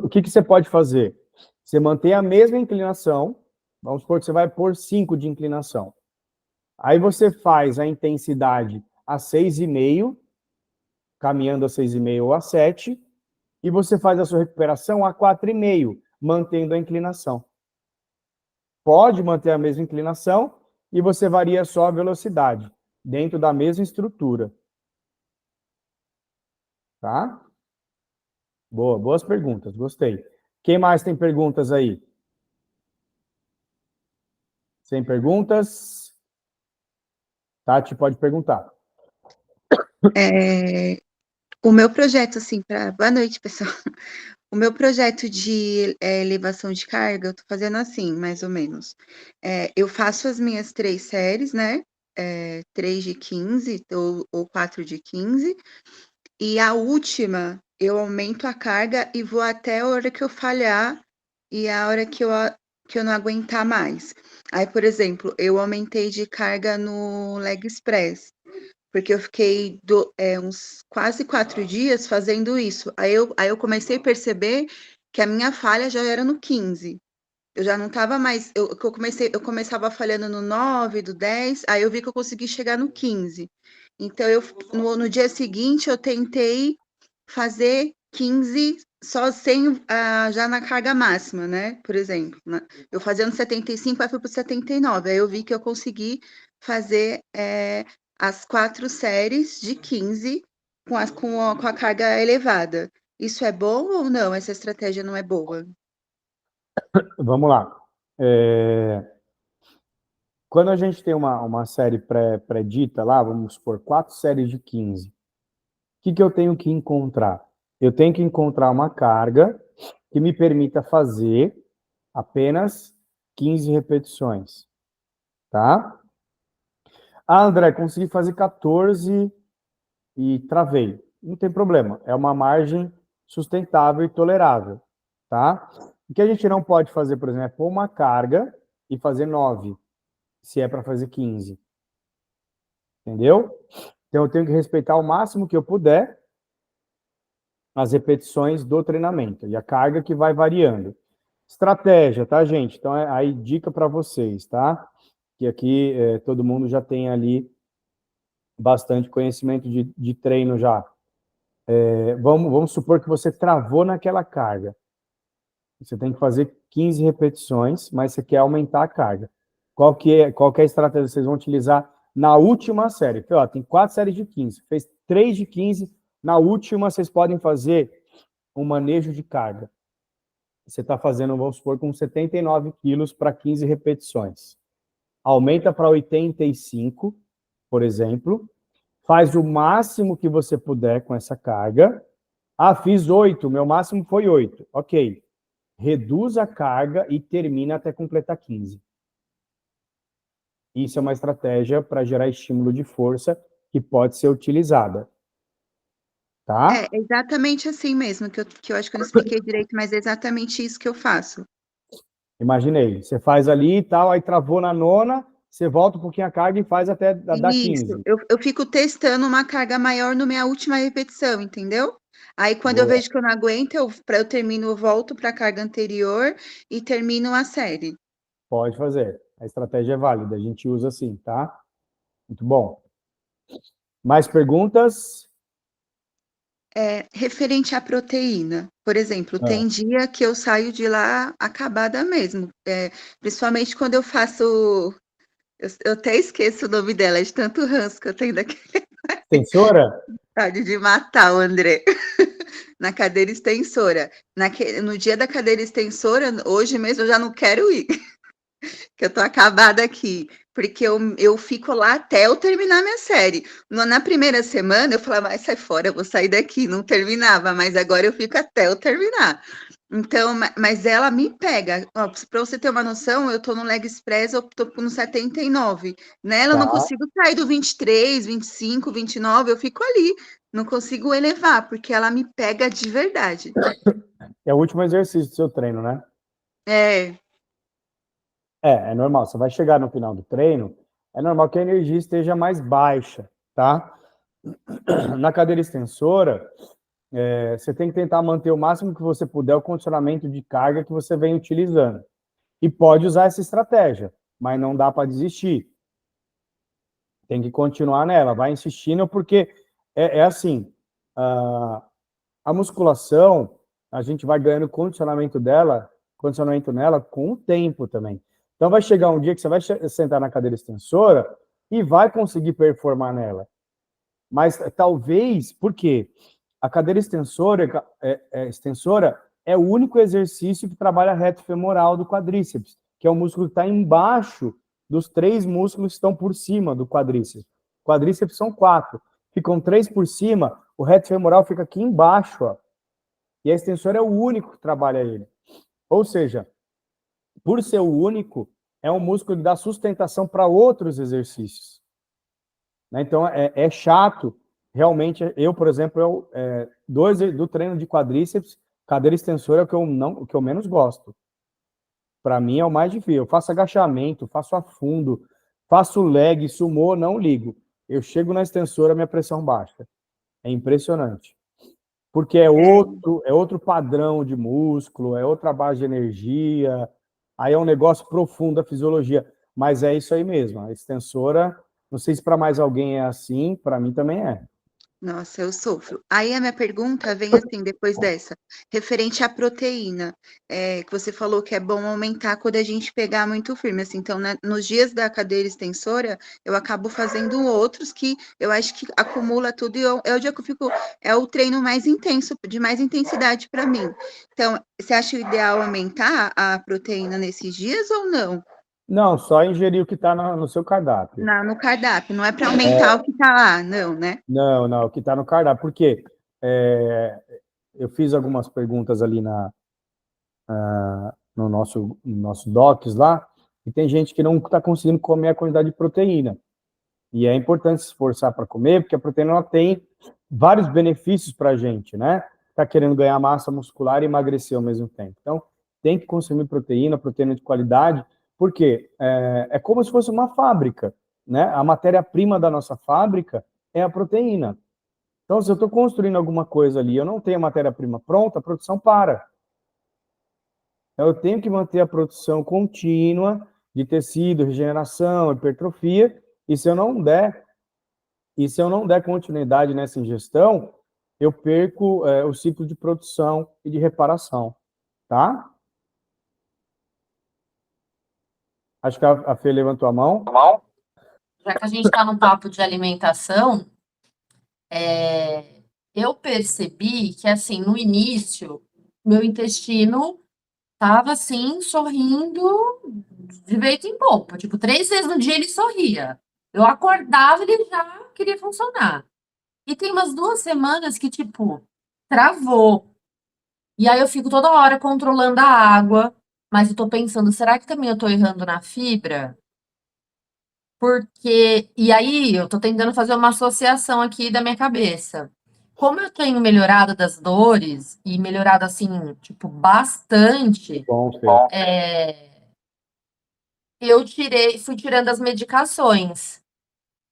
S1: O que você pode fazer? Você mantém a mesma inclinação, vamos supor que você vai pôr 5 de inclinação. Aí você faz a intensidade a 6,5, caminhando a 6,5 ou a 7, e você faz a sua recuperação a 4,5, mantendo a inclinação. Pode manter a mesma inclinação e você varia só a velocidade, dentro da mesma estrutura. Tá? Boas perguntas, gostei. Quem mais tem perguntas aí? Sem perguntas? Tati, pode perguntar.
S4: O meu projeto, assim, Boa noite, pessoal. O meu projeto de elevação de carga, eu tô fazendo assim, mais ou menos. Eu faço as minhas 3 séries, né? 3 de 15 ou 4 de 15. E a última, eu aumento a carga e vou até a hora que eu falhar e a hora que eu não aguentar mais. Aí, por exemplo, eu aumentei de carga no leg express, porque eu fiquei uns quase 4 dias fazendo isso. Aí eu comecei a perceber que a minha falha já era no 15. Eu já não estava mais. Eu começava falhando no 9, do 10, aí eu vi que eu consegui chegar no 15. Então, no dia seguinte, eu tentei fazer 15 só sem já na carga máxima, né? Por exemplo, né? Eu fazia no 75, aí fui para o 79. Aí eu vi que eu consegui fazer as 4 séries de 15 com a carga elevada. Isso é bom ou não? Essa estratégia não é boa?
S1: Vamos lá. Quando a gente tem uma série pré-dita lá, vamos supor, 4 séries de 15, o que eu tenho que encontrar? Eu tenho que encontrar uma carga que me permita fazer apenas 15 repetições, tá? André, consegui fazer 14 e travei. Não tem problema, é uma margem sustentável e tolerável, tá? O que a gente não pode fazer, por exemplo, é pôr uma carga e fazer 9, se é para fazer 15. Entendeu? Então, eu tenho que respeitar o máximo que eu puder as repetições do treinamento e a carga que vai variando. Estratégia, tá, gente? Então, aí dica para vocês, tá? Que aqui todo mundo já tem ali bastante conhecimento de treino já. Vamos supor que você travou naquela carga. Você tem que fazer 15 repetições, mas você quer aumentar a carga. Qual que é a estratégia que vocês vão utilizar na última série? Então, tem 4 séries de 15, fez 3 de 15, na última vocês podem fazer um manejo de carga. Você está fazendo, vamos supor, com 79 quilos para 15 repetições. Aumenta para 85, por exemplo. Faz o máximo que você puder com essa carga. Fiz 8, meu máximo foi 8. Ok. Reduz a carga e termina até completar 15. Isso é uma estratégia para gerar estímulo de força que pode ser utilizada. Tá?
S4: É exatamente assim mesmo, que eu acho que eu não expliquei direito, mas é exatamente isso que eu faço.
S1: Imaginei, você faz ali e tal, aí travou na 9ª, você volta um pouquinho a carga e faz até dar 15.
S4: Isso, eu fico testando uma carga maior na minha última repetição, entendeu? Aí quando eu
S1: Boa.
S4: vejo que eu não aguento, eu termino, eu volto para a carga anterior e termino a série.
S1: Pode fazer. A estratégia é válida, a gente usa assim, tá? Muito bom. Mais perguntas?
S4: Referente à proteína, por exemplo,
S1: Ah.
S4: tem dia que eu saio de lá acabada mesmo, principalmente quando eu faço, eu até esqueço o nome dela, de tanto ranço que eu tenho daquele
S1: Extensora?
S4: vontade de matar o André. Na cadeira extensora. No dia da cadeira extensora, hoje mesmo eu já não quero ir, que eu tô acabada aqui, porque eu fico lá até eu terminar minha série. Na primeira semana eu falava, vai, sai fora, eu vou sair daqui, não terminava, mas agora eu fico até eu terminar. Então, mas ela me pega. Para você ter uma noção, eu tô no Leg Express, eu tô no 79. Nela eu não
S1: Tá.
S4: consigo sair do 23, 25, 29, eu fico ali. Não consigo elevar, porque ela me pega de verdade.
S1: É o último exercício do seu treino, né?
S4: É,
S1: É normal. Você vai chegar no final do treino, é normal que a energia esteja mais baixa, tá? Na cadeira extensora, você tem que tentar manter o máximo que você puder o condicionamento de carga que você vem utilizando. E pode usar essa estratégia, mas não dá para desistir. Tem que continuar nela, vai insistindo, porque é assim, a musculação, a gente vai ganhando condicionamento nela com o tempo também. Então vai chegar um dia que você vai sentar na cadeira extensora e vai conseguir performar nela. Mas talvez, por quê? A cadeira extensora é o único exercício que trabalha a reto femoral do quadríceps, que é o músculo que está embaixo dos 3 músculos que estão por cima do quadríceps. Quadríceps são 4, ficam 3 por cima, o reto femoral fica aqui embaixo, ó. E a extensora é o único que trabalha ele. Ou seja, por ser o único, é um músculo que dá sustentação para outros exercícios. Né? Então, é chato. Realmente, eu, por exemplo, do treino de quadríceps, cadeira extensora é o que eu menos gosto. Para mim, é o mais difícil. Eu faço agachamento, faço afundo, faço leg, sumô, não ligo. Eu chego na extensora, minha pressão baixa. É impressionante. Porque é outro padrão de músculo, é outra base de energia, aí é um negócio profundo da fisiologia, mas é isso aí mesmo, a extensora, não sei se para mais alguém é assim, para mim também é.
S4: nossa, eu sofro. Aí a minha pergunta vem assim, depois dessa, referente à proteína, que você falou que é bom aumentar quando a gente pegar muito firme, assim, então, né, nos dias da cadeira extensora, eu acabo fazendo outros que eu acho que acumula tudo e é o dia que eu fico, é o treino mais intenso, de mais intensidade para mim. Então, você acha o ideal aumentar a proteína nesses dias ou não?
S1: Não, só ingerir o que está no seu cardápio.
S4: No cardápio, não é para aumentar o que está lá, não, né?
S1: Não, o que está no cardápio, porque eu fiz algumas perguntas ali no nosso docs lá, e tem gente que não está conseguindo comer a quantidade de proteína. E é importante se esforçar para comer, porque a proteína ela tem vários benefícios para a gente, né? Está querendo ganhar massa muscular e emagrecer ao mesmo tempo. Então, tem que consumir proteína de qualidade, porque é como se fosse uma fábrica, né? A matéria-prima da nossa fábrica é a proteína. Então, se eu estou construindo alguma coisa ali, eu não tenho a matéria-prima pronta, a produção para. Então, eu tenho que manter a produção contínua de tecido, regeneração, hipertrofia, e se eu não der continuidade nessa ingestão, eu perco o ciclo de produção e de reparação, tá? Acho que a Fê levantou a mão.
S3: Já que a gente está no papo de alimentação, eu percebi que, assim, no início, meu intestino estava, assim, sorrindo de vento em popa. Tipo, 3 vezes no dia ele sorria. Eu acordava e ele já queria funcionar. E tem umas 2 semanas que, tipo, travou. E aí eu fico toda hora controlando a água, mas eu tô pensando, será que também eu tô errando na fibra? Porque e aí eu tô tentando fazer uma associação aqui da minha cabeça. Como eu tenho melhorado das dores e melhorado, assim, tipo, bastante,
S1: Bom, Fê.
S3: eu fui tirando as medicações.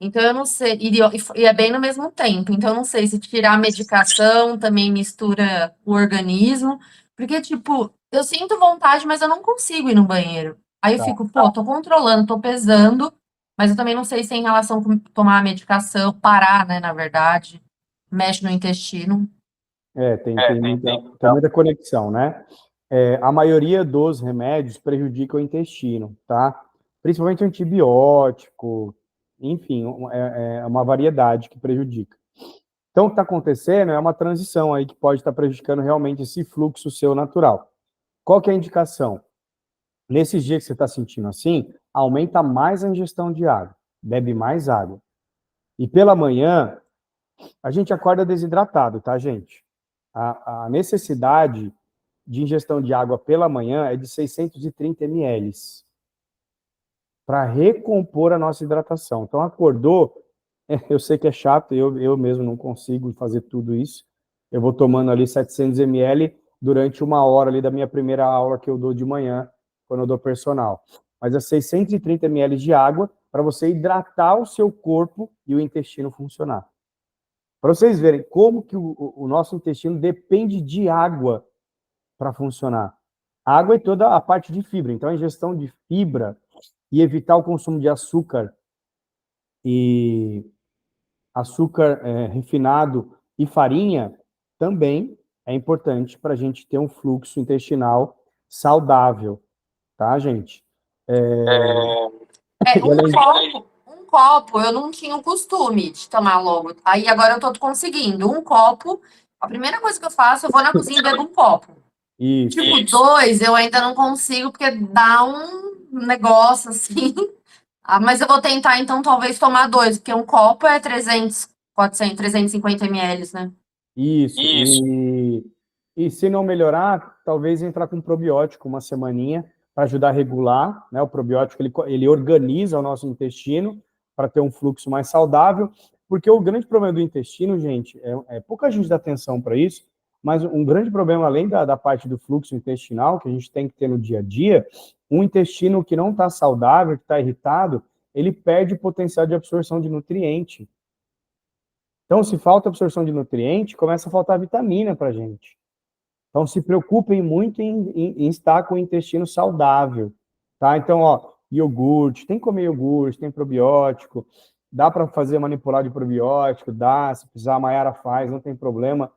S3: Então eu não sei, e é bem no mesmo tempo, então eu não sei se tirar a medicação também mistura o organismo, porque, tipo, eu sinto vontade, mas eu não consigo ir no banheiro. Aí eu
S1: Tá.
S3: fico, pô, tô controlando, tô pesando, mas eu também não sei se tem relação com tomar a medicação, parar, né, na verdade, mexe no intestino.
S1: Tem muita conexão, né? A maioria dos remédios prejudica o intestino, tá? Principalmente antibiótico, enfim, é uma variedade que prejudica. Então, o que está acontecendo é uma transição aí que pode estar prejudicando realmente esse fluxo seu natural. Qual que é a indicação? Nesses dias que você está sentindo assim, aumenta mais a ingestão de água, bebe mais água. E pela manhã, a gente acorda desidratado, tá, gente? A necessidade de ingestão de água pela manhã é de 630 ml para recompor a nossa hidratação. Então, acordou, eu sei que é chato, eu mesmo não consigo fazer tudo isso. Eu vou tomando ali 700 ml durante 1 hora ali da minha primeira aula que eu dou de manhã, quando eu dou personal. Mas é 630 ml de água para você hidratar o seu corpo e o intestino funcionar. Para vocês verem como que o nosso intestino depende de água para funcionar. A água é toda a parte de fibra, então a ingestão de fibra e evitar o consumo de açúcar e açúcar refinado e farinha também é importante para a gente ter um fluxo intestinal saudável, tá, gente?
S3: Um copo, eu não tinha o costume de tomar logo. Aí agora eu tô conseguindo. Um copo, a primeira coisa que eu faço, eu vou na cozinha e bebo um copo.
S1: Isso.
S3: Tipo, 2 eu ainda não consigo, porque dá um negócio assim. Mas eu vou tentar, então, talvez tomar 2, porque um copo é 300, 400, 350 ml, né?
S1: Isso. E se não melhorar, talvez entrar com probiótico uma semaninha para ajudar a regular, né? O probiótico ele organiza o nosso intestino para ter um fluxo mais saudável, porque o grande problema do intestino, gente, pouca gente dá atenção para isso, mas um grande problema, além da parte do fluxo intestinal, que a gente tem que ter no dia a dia, um intestino que não está saudável, que está irritado, ele perde o potencial de absorção de nutriente. Então, se falta absorção de nutriente, começa a faltar vitamina para a gente. Então, se preocupem muito em estar com o intestino saudável, tá? Então, iogurte, tem que comer iogurte, tem probiótico, dá para fazer manipular de probiótico, dá, se precisar a Mayara faz, não tem problema.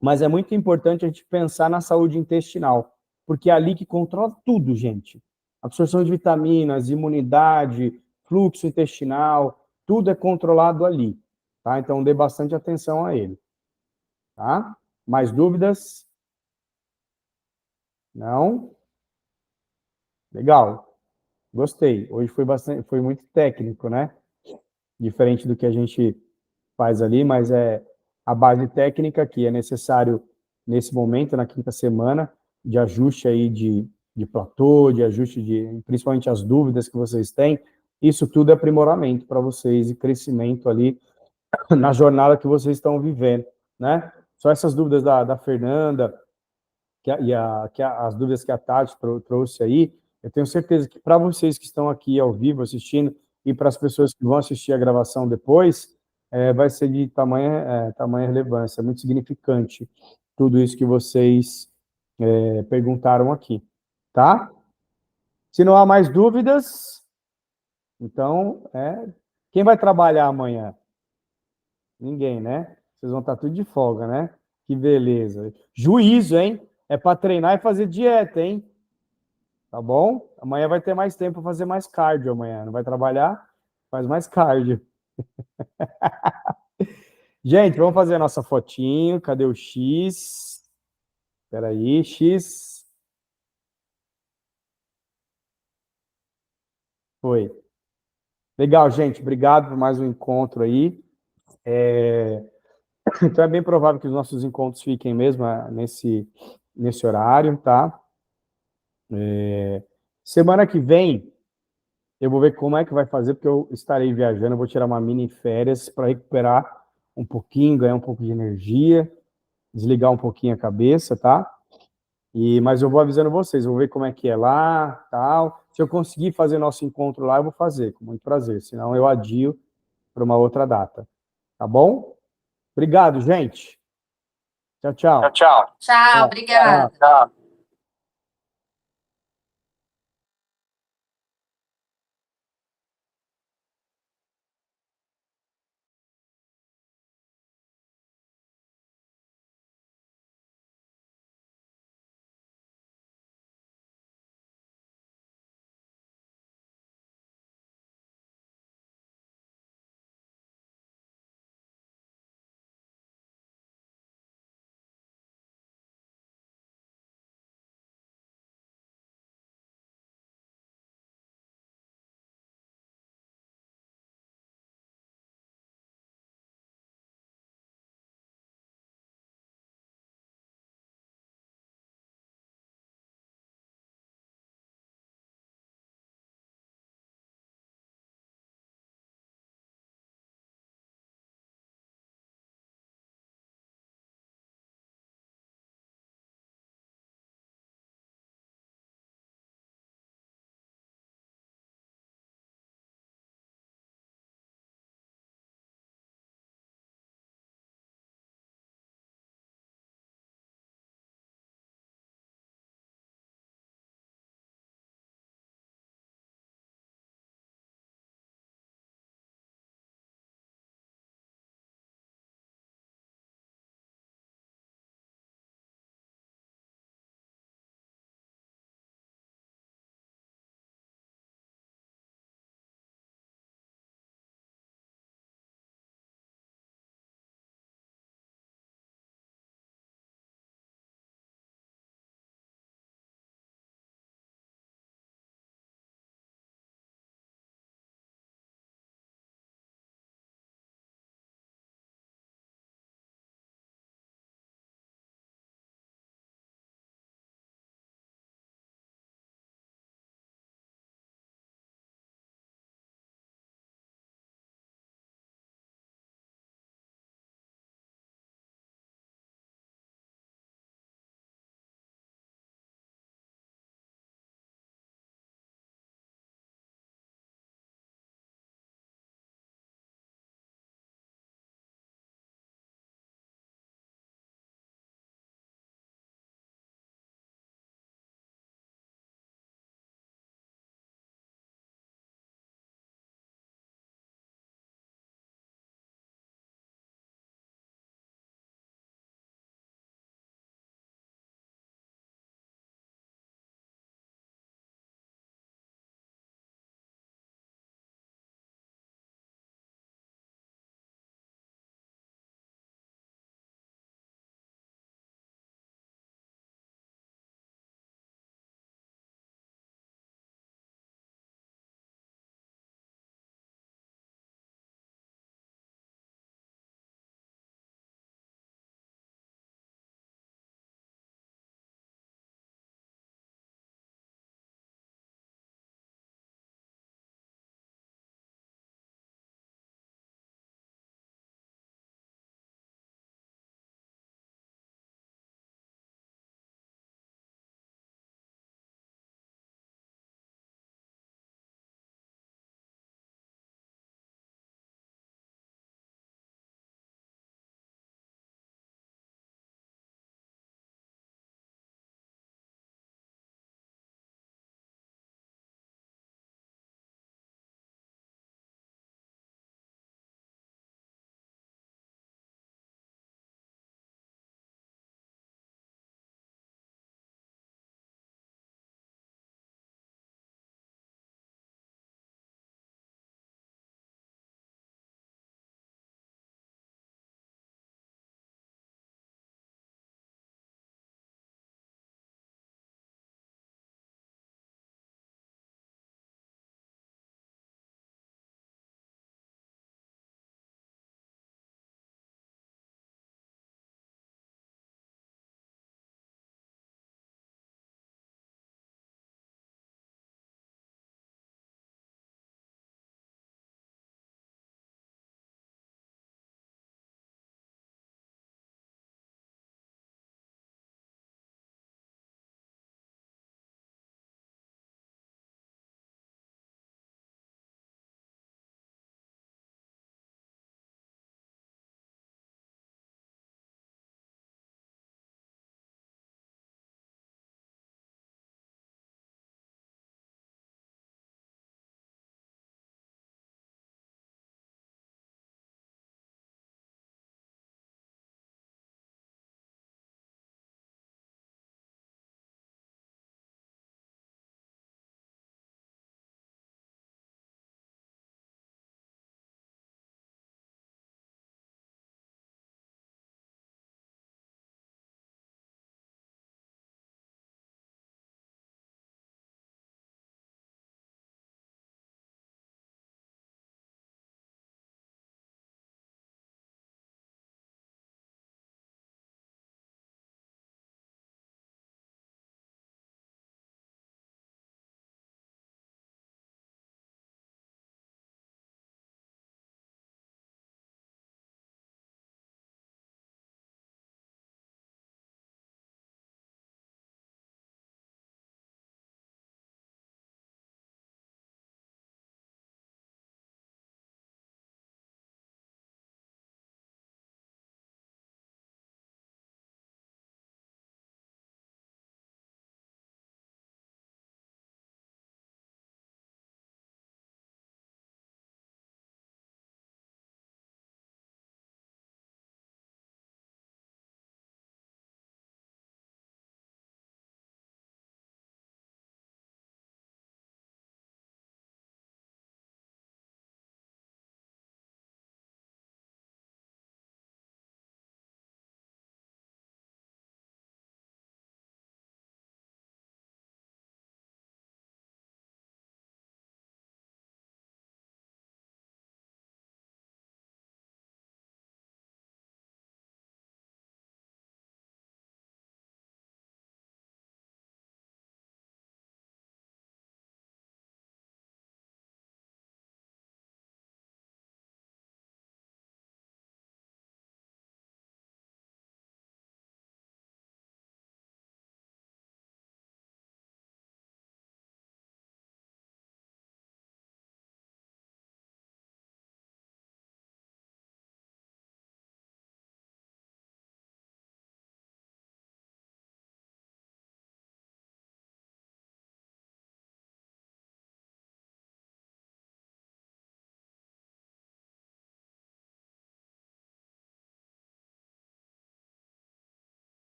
S1: Mas é muito importante a gente pensar na saúde intestinal, porque é ali que controla tudo, gente. Absorção de vitaminas, imunidade, fluxo intestinal, tudo é controlado ali, tá? Então, dê bastante atenção a ele, tá? Mais dúvidas? Não? Legal. Gostei. Hoje foi muito técnico, né? Diferente do que a gente faz ali, mas é a base técnica que é necessário nesse momento, na quinta semana, de ajuste aí de platô, de ajuste principalmente as dúvidas que vocês têm. Isso tudo é aprimoramento para vocês e crescimento ali na jornada que vocês estão vivendo, né? Só essas dúvidas da Fernanda, as dúvidas que a Tati trouxe aí, eu tenho certeza que para vocês que estão aqui ao vivo assistindo e para as pessoas que vão assistir a gravação depois, vai ser de tamanha relevância, muito significante tudo isso que vocês perguntaram aqui, tá? Se não há mais dúvidas, então, quem vai trabalhar amanhã? Ninguém, né? Vocês vão estar tudo de folga, né? Que beleza. Juízo, hein? É para treinar e fazer dieta, hein? Tá bom? Amanhã vai ter mais tempo para fazer mais cardio amanhã. Não vai trabalhar? Faz mais cardio. Gente, vamos fazer a nossa fotinho. Cadê o X? Espera aí, X. Foi. Legal, gente. Obrigado por mais um encontro aí. Então é bem provável que os nossos encontros fiquem mesmo nesse horário, tá? Semana que vem, eu vou ver como é que vai fazer, porque eu estarei viajando, eu vou tirar uma mini férias para recuperar um pouquinho, ganhar um pouco de energia, desligar um pouquinho a cabeça, tá? Mas eu vou avisando vocês, vou ver como é que é lá, tal. Se eu conseguir fazer nosso encontro lá, eu vou fazer, com muito prazer. Senão eu adio para uma outra data. Tá bom? Obrigado, gente. Tchau, tchau.
S2: Tchau.
S3: Tchau, obrigada.
S2: Tchau.